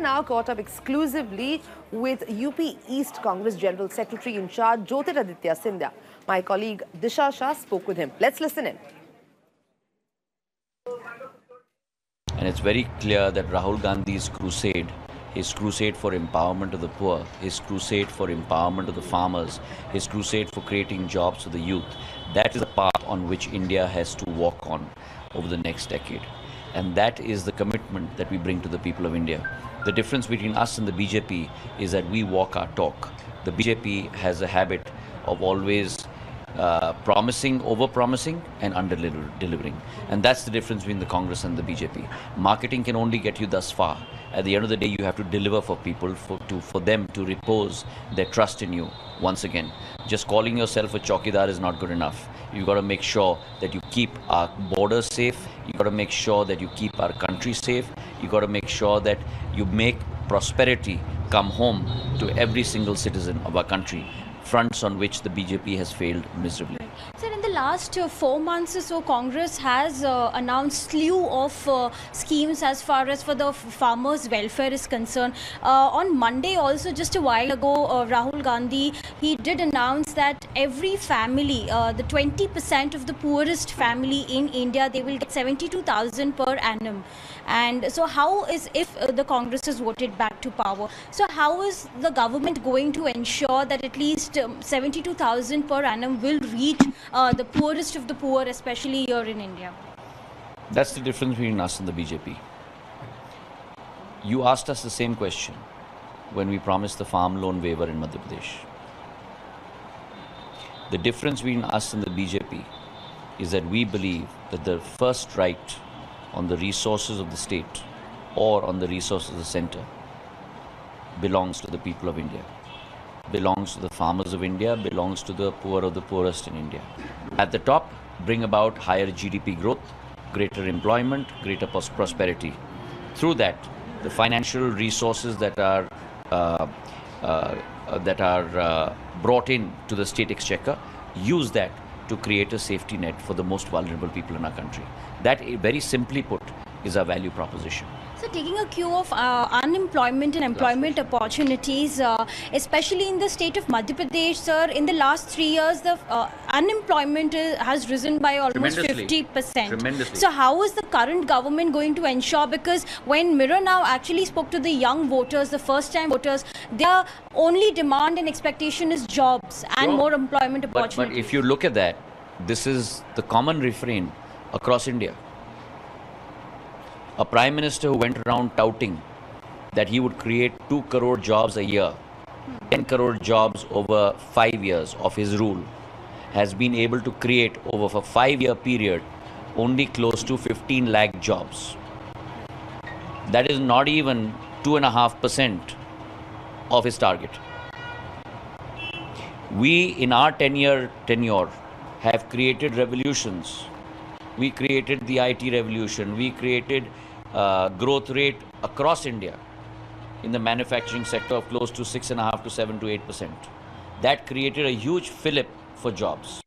are now caught up exclusively with UP East Congress General Secretary in charge Jyotiraditya Scindia. My colleague Disha Shah spoke with him. Let's listen in. And it's very clear that Rahul Gandhi's crusade, his crusade for empowerment of the poor, his crusade for empowerment of the farmers, his crusade for creating jobs for the youth, that is the path on which India has to walk on over the next decade. And that is the commitment that we bring to the people of India. The difference between us and the BJP is that we walk our talk. The BJP has a habit of always promising, over-promising and under-delivering. And that's the difference between the Congress and the BJP. Marketing can only get you thus far. At the end of the day, you have to deliver for people, for them to repose their trust in you once again. Just calling yourself a chowkidar is not good enough. You've got to make sure that you keep our borders safe. You've got to make sure that you keep our country safe. You've got to make sure that you make prosperity come home to every single citizen of our country, fronts on which the BJP has failed miserably. Sir, in the last 4 months or so, Congress has announced slew of schemes as far as for the farmers' welfare is concerned. On Monday also, just a while ago, Rahul Gandhi, he did announce that every family, the 20% of the poorest family in India, they will get 72,000 per annum. And so how is, if the Congress is voted back to power, so how is the government going to ensure that at least 72,000 per annum will reach the poorest of the poor, especially here in India? That's the difference between us and the BJP. You asked us the same question when we promised the farm loan waiver in Madhya Pradesh. The difference between us and the BJP is that we believe that the first right on the resources of the state or on the resources of the center belongs to the people of India, belongs to the farmers of India, belongs to the poor of the poorest in India. At the top, bring about higher GDP growth, greater employment, greater prosperity. Through that, the financial resources that are brought in to the state exchequer, use that to create a safety net for the most vulnerable people in our country. That, very simply put, is our value proposition. So taking a cue of unemployment and employment opportunities, especially in the state of Madhya Pradesh, sir, in the last 3 years, the unemployment has risen by almost 50%. Tremendously. So how is the current government going to ensure? Because when Mirror Now actually spoke to the young voters, the first-time voters, their only demand and expectation is jobs and more employment opportunities. But if you look at that, this is the common refrain across India. A Prime Minister who went around touting that he would create 2 crore jobs a year, 10 crore jobs over 5 years of his rule, has been able to create over a 5-year period only close to 15 lakh jobs. That is not even 2.5% of his target. We, in our tenure, have created revolutions. We created the IT revolution. We created growth rate across India in the manufacturing sector of close to 6.5 to 7 to 8%. That created a huge fillip for jobs.